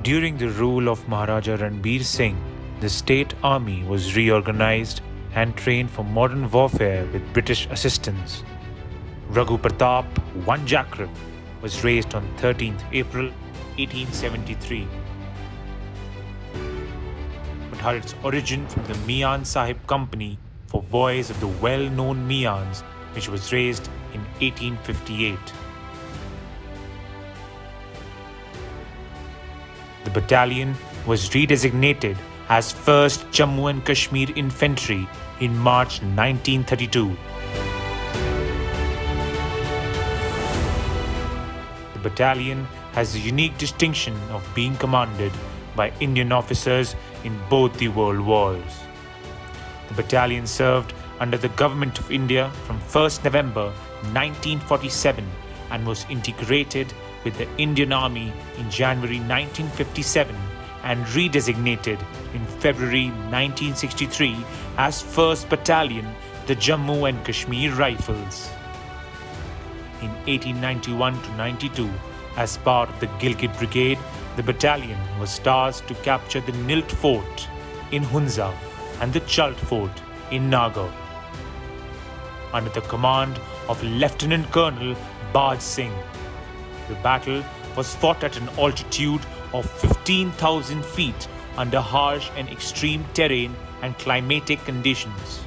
During the rule of Maharaja Ranbir Singh, the state army was reorganized and trained for modern warfare with British assistance. Raghu Pratap I Jacriv was raised on 13th April 1873. But had its origin from the Mian Sahib Company for boys of the well-known Mians, which was raised in 1858. The battalion was redesignated as 1st Jammu and Kashmir Infantry in March 1932. The battalion has the unique distinction of being commanded by Indian officers in both the world wars. The battalion served under the Government of India from 1st November 1947 and was integrated with the Indian Army in January 1957 and redesignated in February 1963 as 1st Battalion, the Jammu and Kashmir Rifles. In 1891 to 92, as part of the Gilgit Brigade, the battalion was tasked to capture the Nilt Fort in Hunza and the Chalt Fort in Nagar. Under the command of Lieutenant Colonel Baj Singh, the battle was fought at an altitude of 15,000 feet under harsh and extreme terrain and climatic conditions.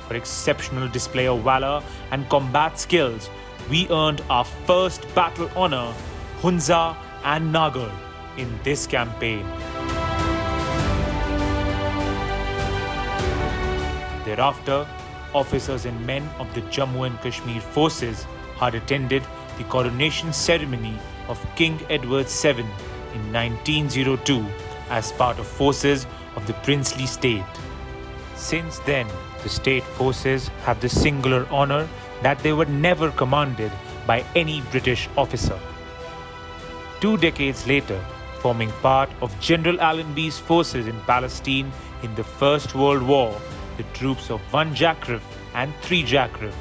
For exceptional display of valor and combat skills, we earned our first battle honor, Hunza and Nagar, in this campaign. Thereafter, officers and men of the Jammu and Kashmir forces had attended the coronation ceremony of King Edward VII in 1902 as part of forces of the princely state. Since then, the state forces have the singular honor that they were never commanded by any British officer. 2 decades later, forming part of General Allenby's forces in Palestine in the First World War, the troops of 1 Jacriv and 3 Jacriv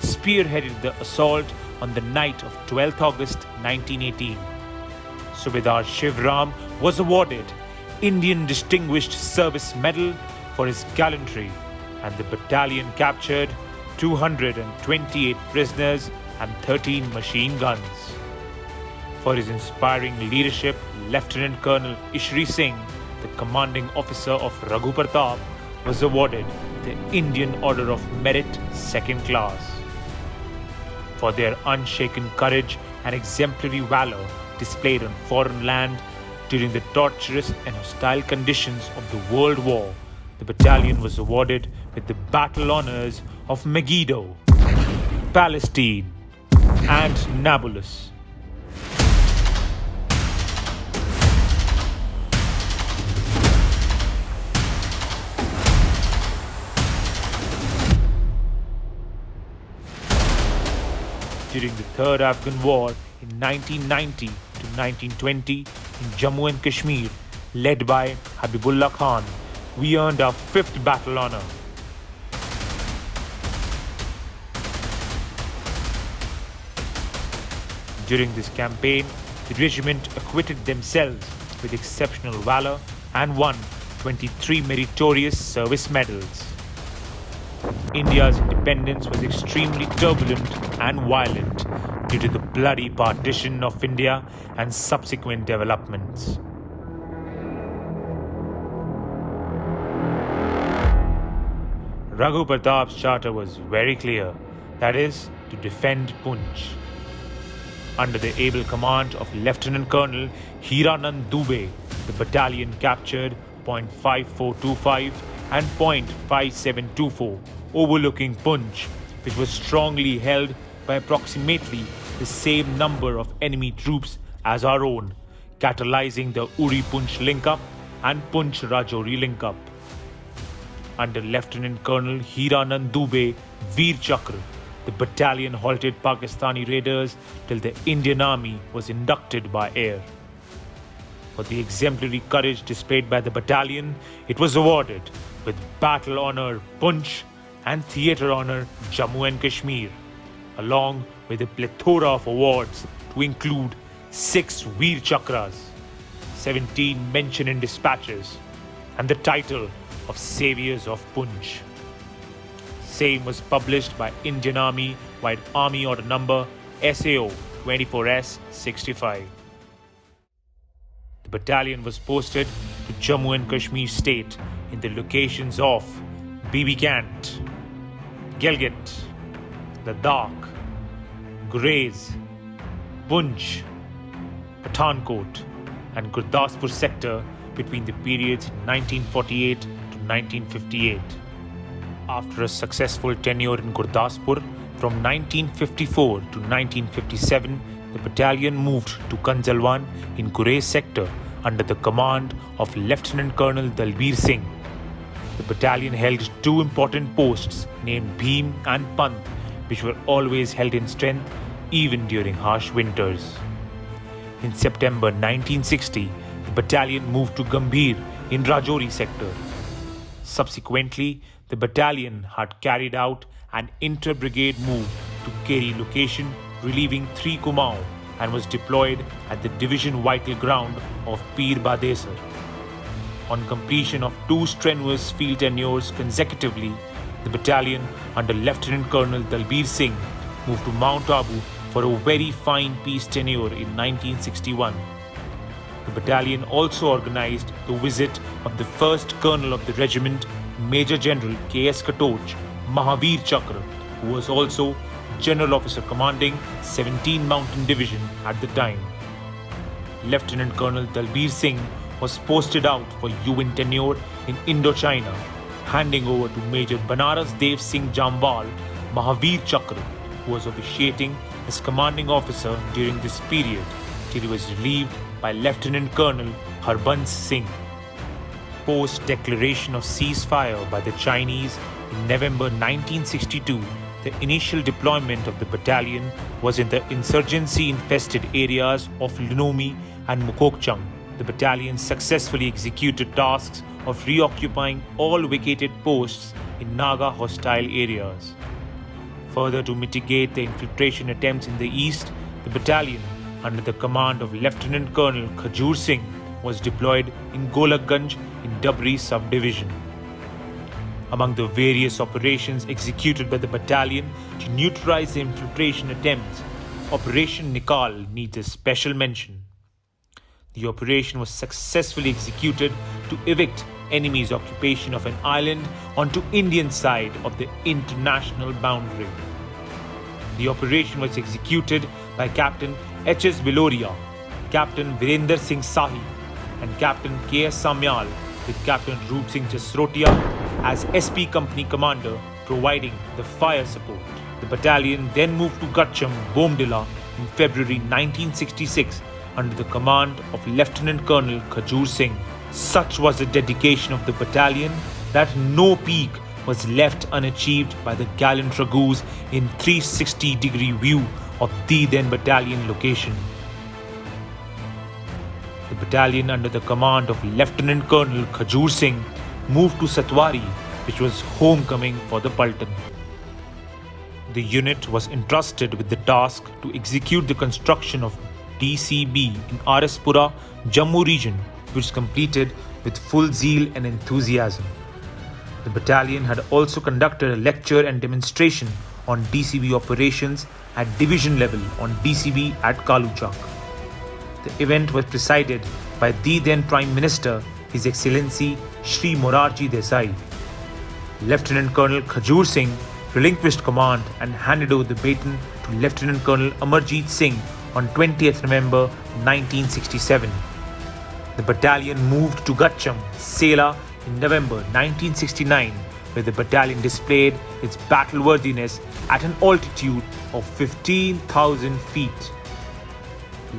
spearheaded the assault on the night of 12th August 1918. Subedar Shivram was awarded Indian Distinguished Service Medal for his gallantry, and the battalion captured 228 prisoners and 13 machine guns. For his inspiring leadership, Lieutenant Colonel Ishri Singh, the commanding officer of Raghu Pratap, was awarded the Indian Order of Merit 2nd Class. For their unshaken courage and exemplary valor displayed on foreign land during the torturous and hostile conditions of the World War, the battalion was awarded with the battle honors of Megiddo, Palestine, and Nablus. During the Third Afghan War in 1990 to 1920 in Jammu and Kashmir, led by Habibullah Khan, we earned our 5th battle honor. During this campaign, the regiment acquitted themselves with exceptional valor and won 23 meritorious service medals. India's independence was extremely turbulent and violent due to the bloody partition of India and subsequent developments. Raghu Pratap's charter was very clear, that is, to defend Poonch. Under the able command of Lieutenant Colonel Hiranand Dubey, the battalion captured Point 5425 and Point 5724, overlooking Poonch, which was strongly held by approximately the same number of enemy troops as our own, catalyzing the Uri-Poonch link-up and Poonch-Rajouri link-up. Under Lieutenant Colonel Hiranand Dubey, Veer Chakra, the battalion halted Pakistani raiders till the Indian Army was inducted by air. For the exemplary courage displayed by the battalion, it was awarded with Battle Honour Poonch and Theatre Honour Jammu and Kashmir, along with a plethora of awards to include 6 Veer Chakras, 17 mentioned in dispatches, and the title of Saviors of Punj. Same was published by Indian Army White Army Order Number SAO 24S 65. The battalion was posted to Jammu and Kashmir state in the locations of Bibi Cant, Gilgit, Ladakh, Gurez, Punj, Pathankot and Gurdaspur sector between the periods 1948 to 1958. After a successful tenure in Gurdaspur from 1954 to 1957, the battalion moved to Kanjalwan in Gurez sector under the command of Lieutenant Colonel Dalbir Singh. The battalion held two important posts named Bhim and Pant, which were always held in strength even during harsh winters. In September 1960, the battalion moved to Gambhir in Rajouri sector. Subsequently, the battalion had carried out an inter-brigade move to Keri location, relieving 3 Kumaon, and was deployed at the division vital ground of Pir Badesar. On completion of 2 strenuous field tenures consecutively, the battalion under Lieutenant Colonel Dalbir Singh moved to Mount Abu for a very fine peace tenure in 1961. The battalion also organized the visit of the first colonel of the regiment, Major General K.S. Katoch, Mahavir Chakra, who was also General Officer commanding 17 Mountain Division at the time. Lieutenant Colonel Dalbir Singh was posted out for UN tenure in Indochina, handing over to Major Banaras Dev Singh Jamwal Mahavir Chakra, who was officiating as commanding officer during this period till he was relieved by Lieutenant Colonel Harbans Singh. Post-declaration of ceasefire by the Chinese in November 1962, the initial deployment of the battalion was in the insurgency-infested areas of Lunomi and Mukokchung. The battalion successfully executed tasks of reoccupying all vacated posts in Naga hostile areas. Further, to mitigate the infiltration attempts in the east, the battalion, under the command of Lieutenant Colonel Khajur Singh, was deployed in Golakganj in Dabri subdivision. Among the various operations executed by the battalion to neutralize the infiltration attempts, Operation Nikal needs a special mention. The operation was successfully executed to evict enemy's occupation of an island onto Indian side of the international boundary. The operation was executed by Captain H.S. Biloria, Captain Virender Singh Sahi, and Captain K.S. Samyal, with Captain Roop Singh Jasrotia as SP Company Commander providing the fire support. The battalion then moved to Gacham, Bomdila in February 1966 under the command of Lieutenant Colonel Khajur Singh. Such was the dedication of the battalion that no peak was left unachieved by the gallant Raghus in 360-degree view of the then battalion location. The battalion under the command of Lieutenant Colonel Khajur Singh moved to Satwari, which was homecoming for the Paltan. The unit was entrusted with the task to execute the construction of DCB in Araspura, Jammu region, which was completed with full zeal and enthusiasm. The battalion had also conducted a lecture and demonstration on DCB operations at division level on DCB at Kaluchak. The event was presided by the then Prime Minister, His Excellency Shri Morarji Desai. Lieutenant Colonel Khajur Singh relinquished command and handed over the baton to Lieutenant Colonel Amarjeet Singh on 20th November 1967. The battalion moved to Gacham, Sela in November 1969, where the battalion displayed its battle worthiness at an altitude of 15,000 feet.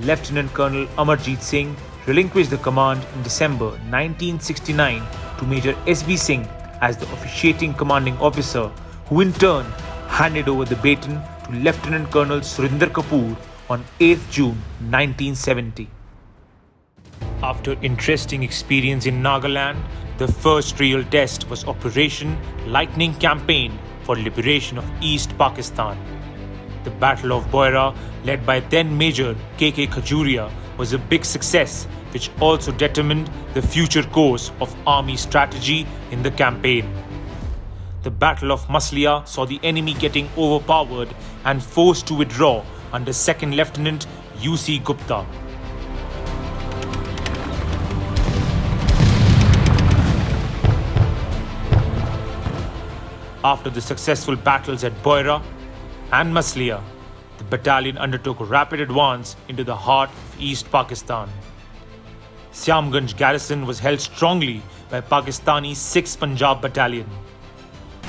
Lieutenant Colonel Amarjeet Singh relinquished the command in December 1969 to Major S.B. Singh as the officiating commanding officer, who in turn handed over the baton to Lieutenant Colonel Surinder Kapoor on 8th June 1970. After interesting experience in Nagaland, the first real test was Operation Lightning Campaign for liberation of East Pakistan. The Battle of Boira, led by then Major K.K. Khajuria, was a big success which also determined the future course of army strategy in the campaign. The Battle of Maslia saw the enemy getting overpowered and forced to withdraw under 2nd Lieutenant U.C. Gupta. After the successful battles at Boira and Maslia, the battalion undertook a rapid advance into the heart of East Pakistan. Siamganj garrison was held strongly by Pakistani 6th Punjab Battalion.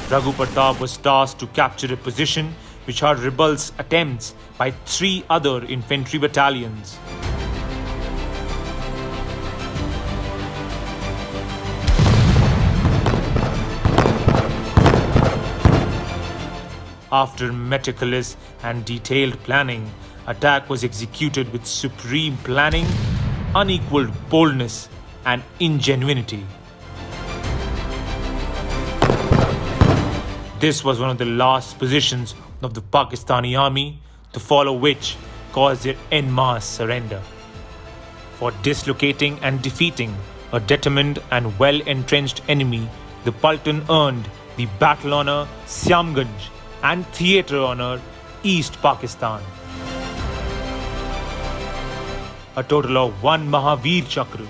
Raghu Pratap was tasked to capture a position which had repulsed attempts by 3 other infantry battalions. After meticulous and detailed planning, attack was executed with supreme planning, unequaled boldness and ingenuity. This was one of the last positions of the Pakistani army, to follow which caused their en masse surrender. For dislocating and defeating a determined and well-entrenched enemy, the Paltan earned the battle honour Siamganj and theatre honour East Pakistan. A total of 1 Mahavir Chakra,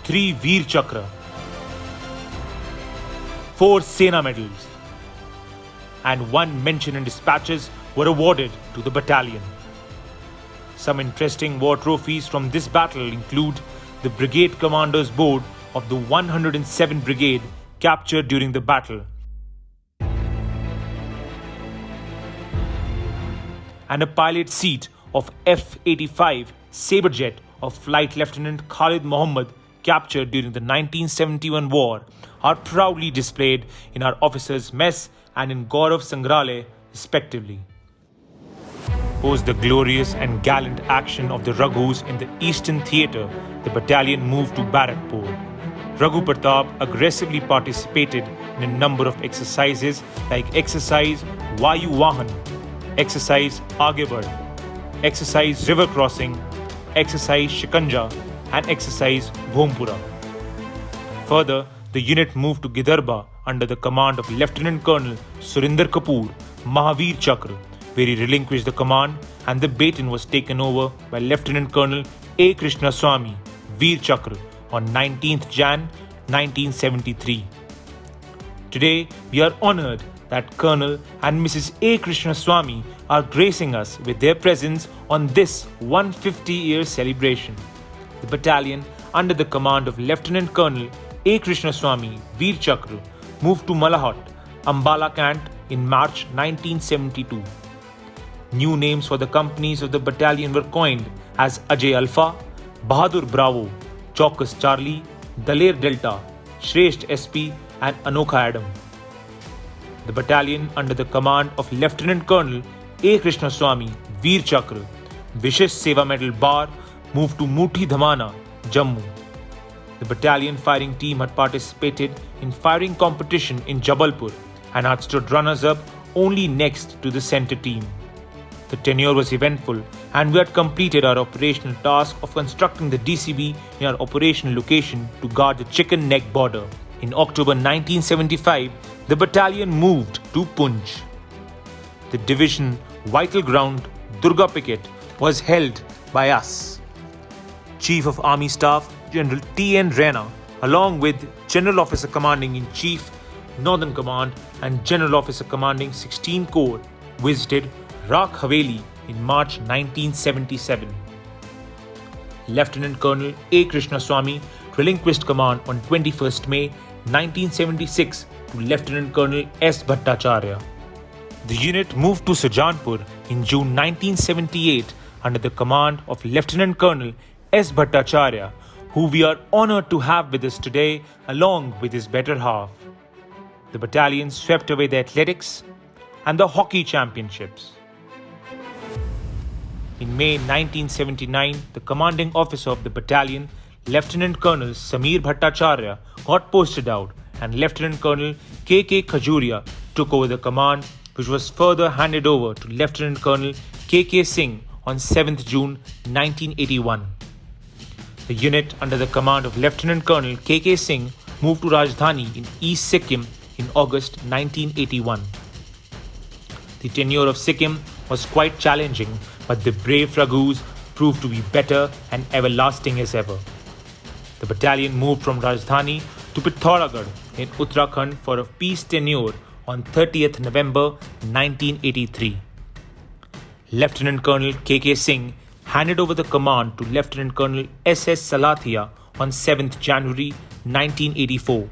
3 Veer Chakra, 4 Sena medals, and 1 mention in dispatches were awarded to the battalion. Some interesting war trophies from this battle include the Brigade Commander's Board of the 107 Brigade captured during the battle, and a pilot seat of F-85 Saberjet of Flight Lieutenant Khalid Mohammed captured during the 1971 war are proudly displayed in our officers' mess and in Gaurav Sangrahalaya respectively. Post the glorious and gallant action of the Raghus in the Eastern Theatre, the battalion moved to Barakpur. Raghu Pratap aggressively participated in a number of exercises like Exercise Vayu Vahan, Exercise Aage Badh, Exercise River Crossing, Exercise Shikanja and Exercise Bhompura. Further, the unit moved to Gidharba under the command of Lieutenant Colonel Surinder Kapoor, Mahavir Chakra, where he relinquished the command and the baton was taken over by Lieutenant Colonel A. Krishna Swamy, Veer Chakra, on 19th Jan 1973. Today, we are honoured that Colonel and Mrs. A. Krishna Swamy are gracing us with their presence on this 150-year celebration. The battalion, under the command of Lieutenant Colonel A. Krishna Swamy, Veer Chakra, moved to Malahot, Ambala Cant in March 1972. New names for the companies of the battalion were coined as Ajay Alpha, Bahadur Bravo, Chaukas Charlie, Daler Delta, Shresht SP and Anokha Adam. The battalion under the command of Lieutenant Colonel A. Krishna Swamy, Veer Chakra, Vishesh Seva Medal Bar moved to Muthi Dhamana, Jammu. The battalion firing team had participated in firing competition in Jabalpur and had stood runners-up only next to the centre team. The tenure was eventful and we had completed our operational task of constructing the DCB in our operational location to guard the Chicken Neck border. In October 1975, the battalion moved to Poonch. The division vital ground, Durga Picket, was held by us. Chief of Army Staff General T.N. Raina, along with General Officer Commanding in Chief, Northern Command and General Officer Commanding 16 Corps, visited Rakh Haveli in March 1977. Lieutenant Colonel A. Krishna Swamy relinquished command on 21st May 1976 to Lieutenant Colonel S. Bhattacharya. The unit moved to Sujanpur in June 1978 under the command of Lieutenant Colonel S. Bhattacharya, who we are honoured to have with us today along with his better half. The battalion swept away the athletics and the hockey championships. In May 1979, the commanding officer of the battalion, Lieutenant Colonel Sameer Bhattacharya, got posted out and Lieutenant Colonel K.K. Khajuria took over the command, which was further handed over to Lieutenant Colonel K.K. Singh on 7th June 1981. The unit under the command of Lieutenant Colonel K.K. Singh moved to Rajdhani in East Sikkim in August 1981. The tenure of Sikkim was quite challenging, but the brave Raghus proved to be better and everlasting as ever. The battalion moved from Rajdhani to Pithoragarh in Uttarakhand for a peace tenure on 30th November 1983. Lieutenant Colonel K.K. Singh handed over the command to Lieutenant Colonel S.S. Salathia on 7th January 1984.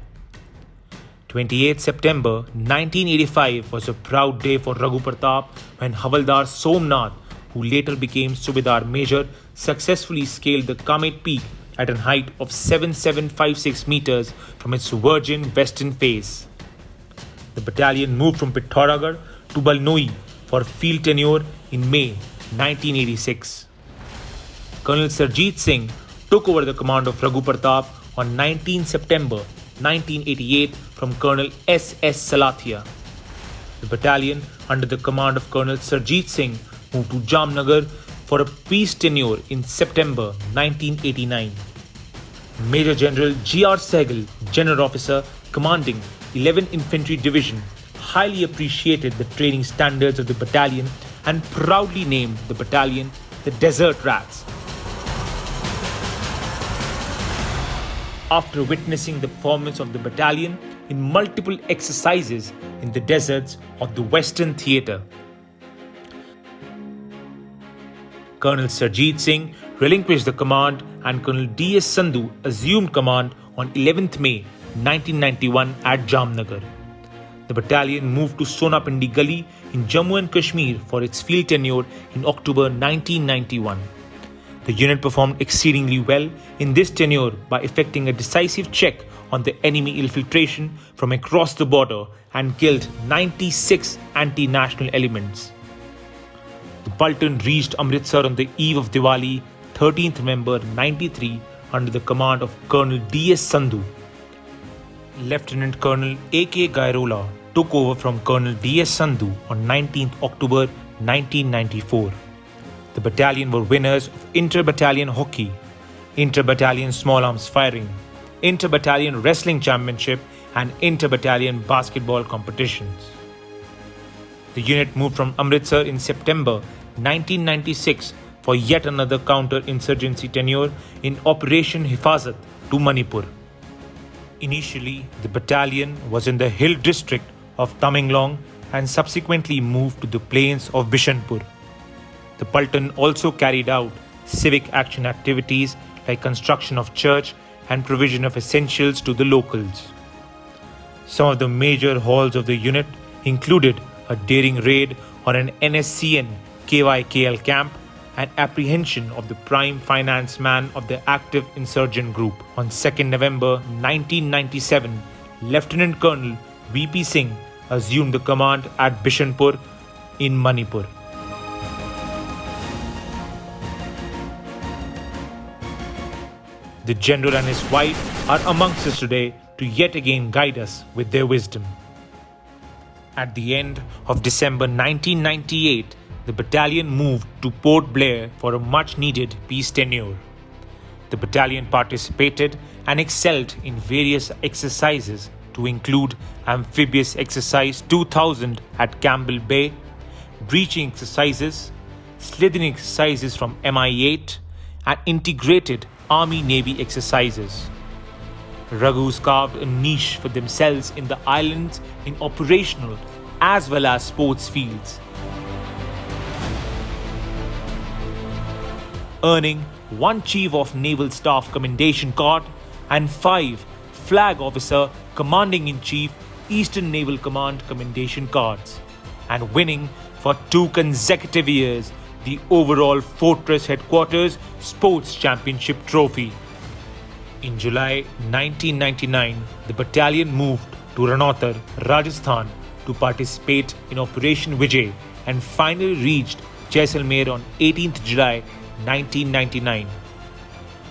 28 September 1985 was a proud day for Raghu Pratap when Havaldar Somnath, who later became Subedar Major, successfully scaled the Kamet Peak at a height of 7756 meters from its virgin western face. The battalion moved from Pithoragarh to Balnoi for field tenure in May 1986. Colonel Sarjeet Singh took over the command of Raghu Pratap on 19 September 1988 from Colonel S.S. Salathia. The battalion under the command of Colonel Sarjeet Singh moved to Jamnagar for a peace tenure in September 1989. Major General G.R. Sehgal, General Officer commanding 11th Infantry Division, highly appreciated the training standards of the battalion and proudly named the battalion the Desert Rats. After witnessing the performance of the battalion in multiple exercises in the deserts of the Western Theatre, Colonel Sarjeet Singh relinquished the command and Colonel D.S. Sandhu assumed command on 11th May 1991 at Jamnagar. The battalion moved to Sonapindi Gully in Jammu and Kashmir for its field tenure in October 1991. The unit performed exceedingly well in this tenure by effecting a decisive check on the enemy infiltration from across the border and killed 96 anti-national elements. The Bulletin reached Amritsar on the eve of Diwali, 13th November 93, under the command of Colonel D.S. Sandhu. Lieutenant Colonel A.K. Gairola took over from Colonel D.S. Sandhu on 19th October 1994. The battalion were winners of Inter-Battalion Hockey, Inter-Battalion Small Arms Firing, Inter-Battalion Wrestling Championship and Inter-Battalion Basketball competitions. The unit moved from Amritsar in September 1996 for yet another counter-insurgency tenure in Operation Hifazat to Manipur. Initially, the battalion was in the hill district of Tamenglong and subsequently moved to the plains of Bishanpur. The Bulletin also carried out civic action activities like construction of church and provision of essentials to the locals. Some of the major hauls of the unit included a daring raid on an NSCN KYKL camp and apprehension of the prime finance man of the active insurgent group. On 2nd November 1997, Lieutenant Colonel V.P. Singh assumed the command at Bishanpur in Manipur. The General and his wife are amongst us today to yet again guide us with their wisdom. At the end of December 1998, the battalion moved to Port Blair for a much-needed peace tenure. The battalion participated and excelled in various exercises to include Amphibious Exercise 2000 at Campbell Bay, breaching exercises, slithering exercises from MI-8, and integrated Army-Navy exercises. Raghus carved a niche for themselves in the islands in operational as well as sports fields, earning 1 Chief of Naval Staff Commendation Card and 5 Flag Officer Commanding-in-Chief Eastern Naval Command Commendation Cards, and winning for 2 consecutive years the overall Fortress Headquarters Sports Championship Trophy. In July 1999, the battalion moved to Ranautar, Rajasthan to participate in Operation Vijay and finally reached Jaisalmer on 18th July 1999.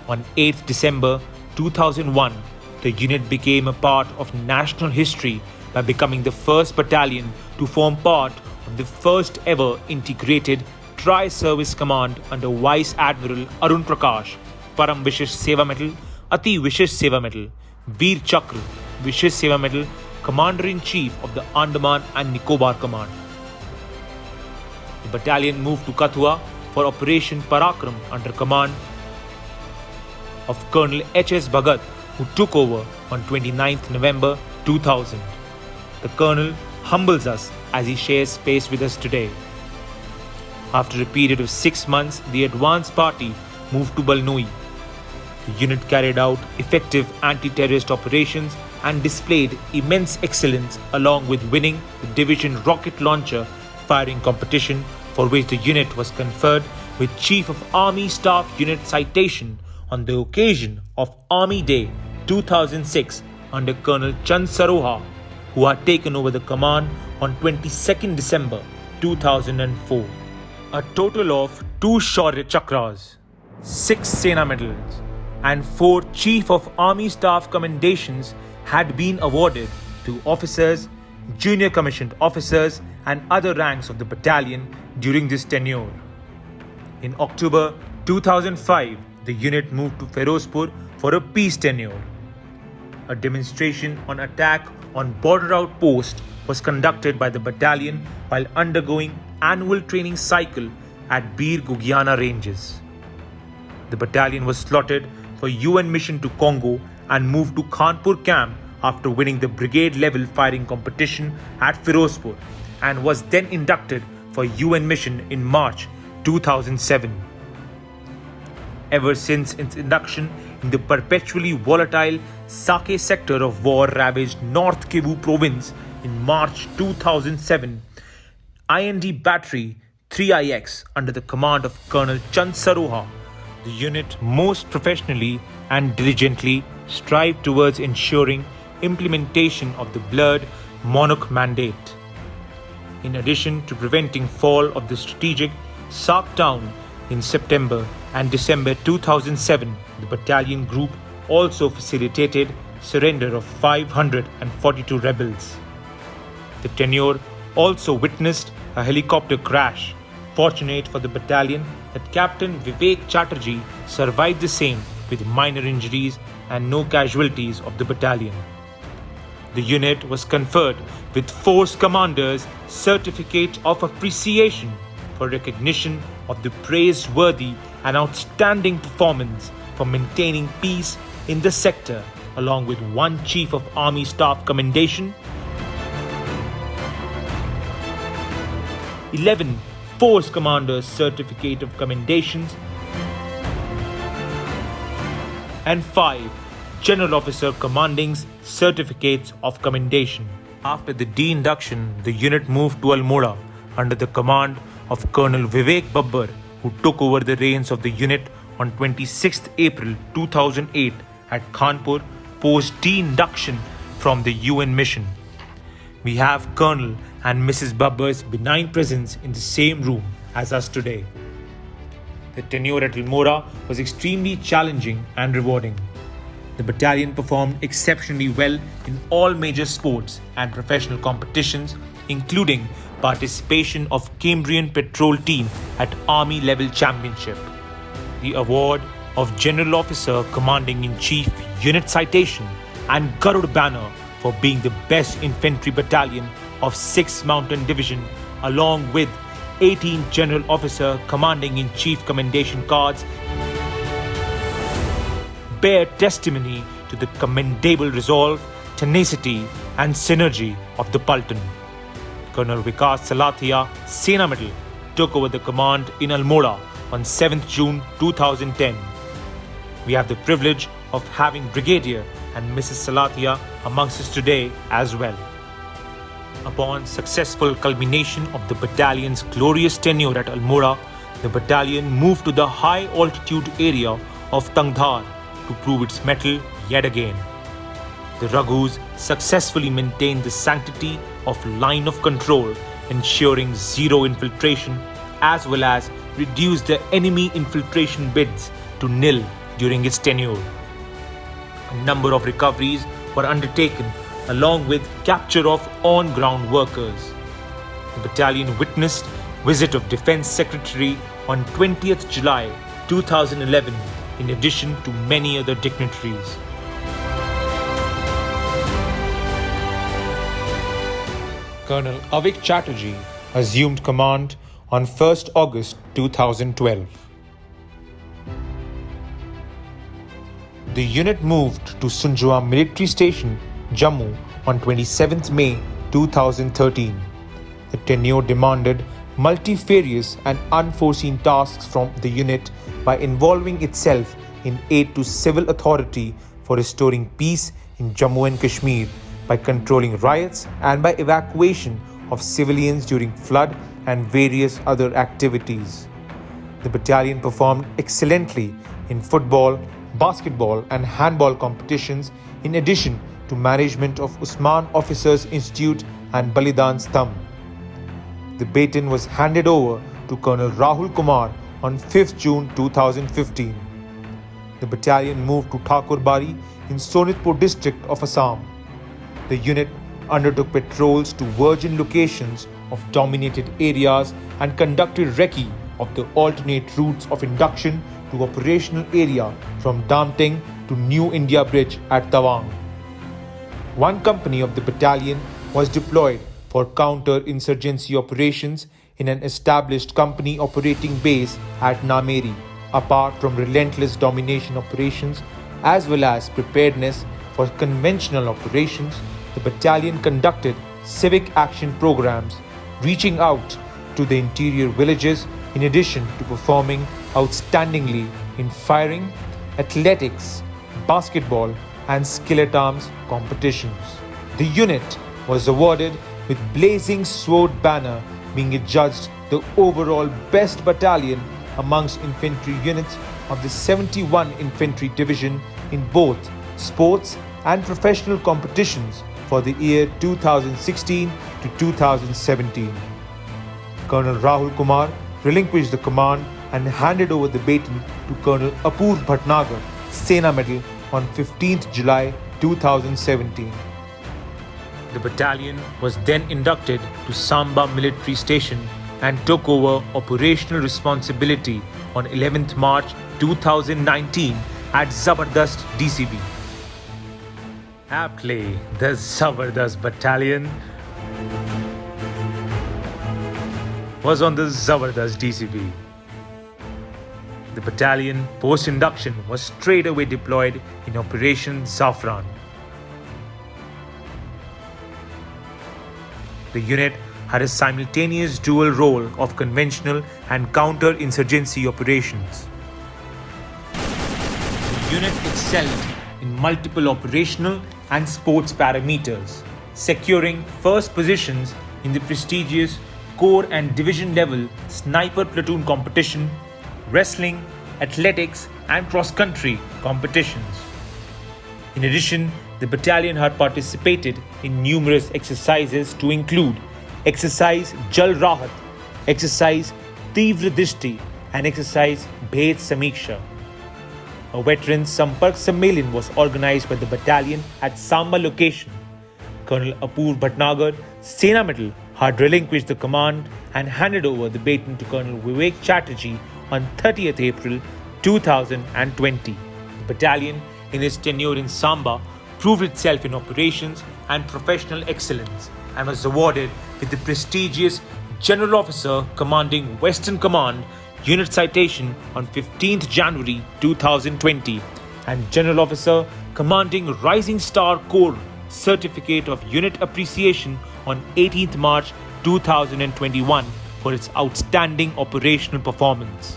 On 8th December 2001, the unit became a part of national history by becoming the first battalion to form part of the first ever integrated Tri-Service Command under Vice Admiral Arun Prakash, Param Vishesh Seva Medal, Ati Vishesh Seva Medal, Veer Chakra, Vishesh Seva Medal, Commander-in-Chief of the Andaman and Nicobar Command. The battalion moved to Kathua for Operation Parakram under command of Colonel H.S. Bhagat, who took over on 29th November 2000. The Colonel humbles us as he shares space with us today. After a period of 6 months, the advance party moved to Balnoi. The unit carried out effective anti-terrorist operations and displayed immense excellence, along with winning the division rocket launcher firing competition, for which the unit was conferred with Chief of Army Staff Unit citation on the occasion of Army Day 2006 under Colonel Chand Saroha, who had taken over the command on 22nd December 2004. A total of 2 Shaurya Chakras, 6 Sena medals and 4 Chief of Army Staff commendations had been awarded to officers, junior commissioned officers and other ranks of the battalion during this tenure. In October 2005, the unit moved to Ferozpur for a peace tenure. A demonstration on attack on border outpost was conducted by the battalion while undergoing annual training cycle at Bir Gugiana ranges. The battalion was slotted for UN mission to Congo and moved to Khanpur camp after winning the brigade level firing competition at Firozpur, and was then inducted for UN mission in March 2007. Ever since its induction in the perpetually volatile Sake sector of war-ravaged North Kivu province in March 2007, IND Battery 3IX under the command of Colonel Chand Saroha, the unit most professionally and diligently strived towards ensuring implementation of the Blood Monarch Mandate. In addition to preventing fall of the strategic Sak town in September and December 2007, the battalion group also facilitated surrender of 542 rebels. The tenure also witnessed a helicopter crash. Fortunate for the battalion that Captain Vivek Chatterjee survived the same with minor injuries and no casualties of the battalion. The unit was conferred with Force Commander's Certificate of Appreciation for recognition of the praiseworthy and outstanding performance for maintaining peace in the sector, along with 1 Chief of Army Staff Commendation, 11 Force Commander's Certificate of Commendations, and 5 General Officer Commanding's Certificates of Commendation. After the de-induction, the unit moved to Almora under the command of Colonel Vivek Babbar, who took over the reins of the unit on 26th April 2008 at Khanpur post de-induction from the UN mission. We have Colonel and Mrs. Babbar's benign presence in the same room as us today. The tenure at Almora was extremely challenging and rewarding. The battalion performed exceptionally well in all major sports and professional competitions, including participation of Cambrian Patrol Team at Army Level Championship. The award of General Officer Commanding-in-Chief Unit Citation and Garud Banner for being the best infantry battalion of 6th Mountain Division, along with 18 General Officer Commanding-in-Chief Commendation cards, bear testimony to the commendable resolve, tenacity and synergy of the Paltan. Colonel Vikas Salathia, Sena Medal, took over the command in Almora on 7th June 2010. We have the privilege of having Brigadier and Mrs. Salathia amongst us today as well. Upon successful culmination of the battalion's glorious tenure at Almora, the battalion moved to the high altitude area of Tangdhar to prove its mettle yet again. The Raghus successfully maintained the sanctity of line of control, ensuring zero infiltration, as well as reduced the enemy infiltration bids to nil during its tenure. A number of recoveries were undertaken, along with capture of on-ground workers. The battalion witnessed Visit of Defense Secretary on 20th July 2011, in addition to many other dignitaries. Colonel Avik Chatterjee assumed command on 1st August 2012. The unit moved to Sunjwa Military Station, Jammu on 27th May 2013. The tenure demanded multifarious and unforeseen tasks from the unit by involving itself in aid to civil authority for restoring peace in Jammu and Kashmir, by controlling riots and by evacuation of civilians during flood and various other activities. The battalion performed excellently in football, basketball and handball competitions, in addition to management of Usman Officers Institute and Balidan Stambh. The baton was handed over to Colonel Rahul Kumar on 5th June 2015. The battalion moved to Thakurbari in Sonitpur district of Assam. The unit undertook patrols to virgin locations of dominated areas and conducted recce of the alternate routes of induction to operational area from Damteng to New India Bridge at Tawang. One company of the battalion was deployed for counter-insurgency operations in an established company operating base at Nameri, apart from relentless domination operations as well as preparedness for conventional operations. The battalion conducted civic action programs reaching out to the interior villages, in addition to performing outstandingly in firing, athletics, basketball and skillet arms competitions. The unit was awarded with Blazing Sword banner, being adjudged the overall best battalion amongst infantry units of the 71 Infantry Division in both sports and professional competitions for the year 2016 to 2017. Colonel Rahul Kumar relinquished the command and handed over the baton to Colonel Apoorv Bhatnagar, Sena Medal, on 15th July 2017. The battalion was then inducted to Samba Military Station and took over operational responsibility on 11th March 2019 at Zabardast DCB. Aptly, the Zabardast Battalion was on the Zabardast DCB. The battalion, post-induction, was straight away deployed in Operation Zafran. The unit had a simultaneous dual role of conventional and counter-insurgency operations. The unit excelled in multiple operational and sports parameters, securing first positions in the prestigious corps and division level sniper platoon competition, wrestling, athletics and cross-country competitions. In addition, the battalion had participated in numerous exercises to include Exercise Jal Rahat, Exercise Tivra Dishti and Exercise Bhed Samiksha. A Veterans Sampark Sammelan was organized by the battalion at Samba location. Colonel Apoorv Bhatnagar, Sena Medal, had relinquished the command and handed over the baton to Colonel Vivek Chatterjee on 30th April 2020. The battalion, in its tenure in Samba, proved itself in operations and professional excellence and was awarded with the prestigious General Officer Commanding Western Command Unit Citation on 15th January 2020 and General Officer Commanding Rising Star Corps Certificate of Unit Appreciation on 18th March 2021 for its outstanding operational performance.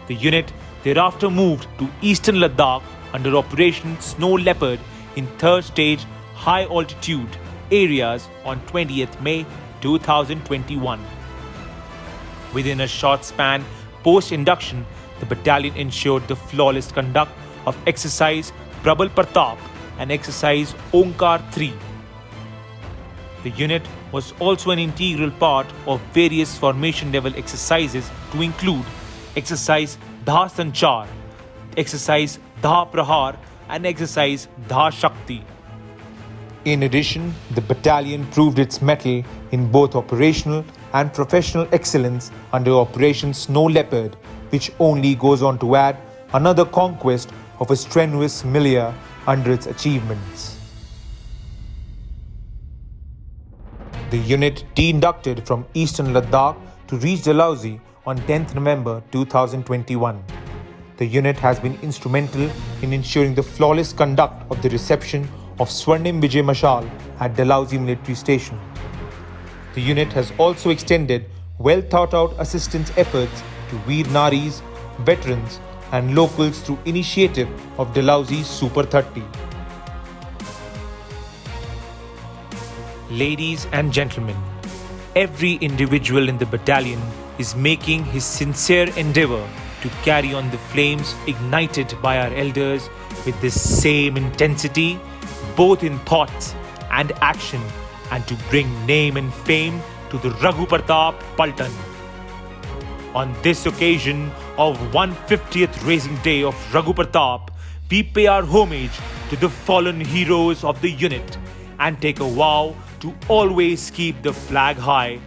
The unit thereafter moved to Eastern Ladakh under Operation Snow Leopard in third stage high altitude areas on 20th May 2021. Within a short span post-induction, the battalion ensured the flawless conduct of Exercise Prabal Pratap and Exercise Omkar 3. The unit was also an integral part of various formation level exercises to include Exercise Dha Sanchar, Exercise Dha Prahar and Exercise Dha Shakti. In addition, the battalion proved its mettle in both operational and professional excellence under Operation Snow Leopard, which only goes on to add another conquest of a strenuous milieu under its achievements. The unit de-inducted from eastern Ladakh to reach Dalhousie on 10th November 2021. The unit has been instrumental in ensuring the flawless conduct of the reception of Swarnim Vijay Mashal at Dalhousie Military Station. The unit has also extended well thought out assistance efforts to Veer Naris, veterans and locals through initiative of Dalhousie Super 30. Ladies and gentlemen, every individual in the battalion is making his sincere endeavour to carry on the flames ignited by our elders with this same intensity, both in thoughts and action, and to bring name and fame to the Raghu Pratap Paltan. On this occasion of 150th Raising Day of Raghu Pratap, we pay our homage to the fallen heroes of the unit and take a vow to always keep the flag high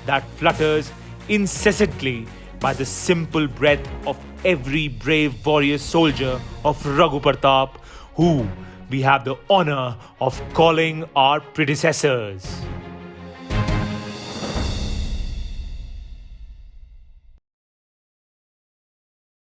that flutters incessantly by the simple breath of every brave warrior soldier of Raghu Pratap, who we have the honor of calling our predecessors.